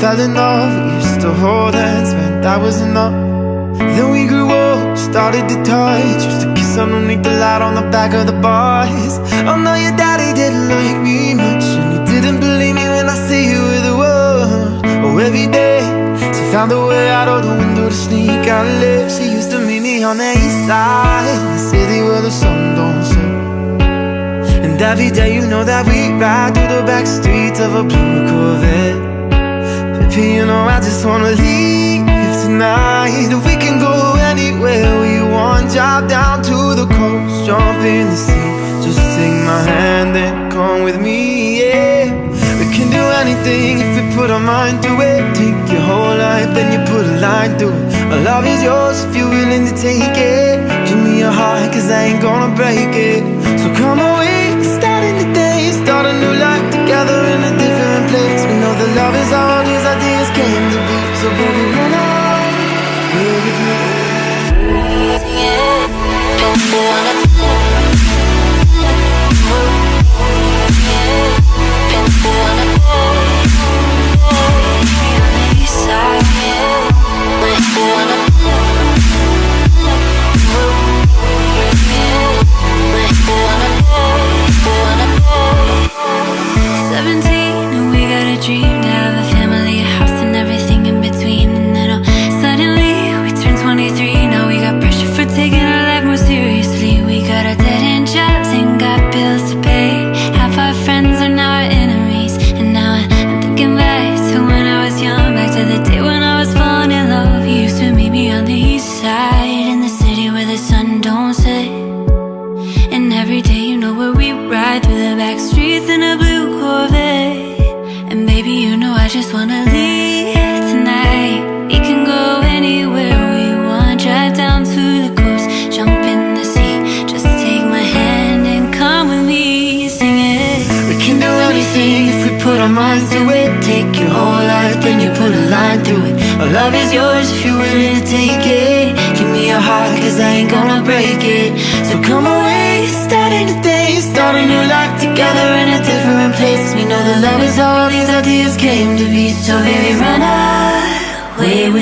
fell in love, we used to hold hands, man, that was enough. Then we grew up, started to touch, used to kiss underneath the light on the back of the bus. Oh no, your daddy didn't like me much, and he didn't believe me when I say you were the one. Oh, every day she found a way out of the window to sneak out of live. She used to meet me on the east side, the city where the sun don't set. And every day you know that we ride through the back streets of a blue Corvette. Baby, you know I just wanna leave tonight. We can go anywhere we want, drive down to the coast, jump in the sea. Just take my hand and come with me, yeah. We can do anything if we put our mind to it. Take your whole life, then you put a line through it. My love is yours if you're willing to take it. Give me your heart, cause I ain't gonna break it. So come away, starting the day, start a new life together in a different place. We know that love is all these ideas came to be. So baby, run on, here with me. Love is yours if you're willing to take it. Give me your heart, cause I ain't gonna break it. So come away, starting today, start a new life together in a different place. We know that love is all these ideas came to be. So baby, run away with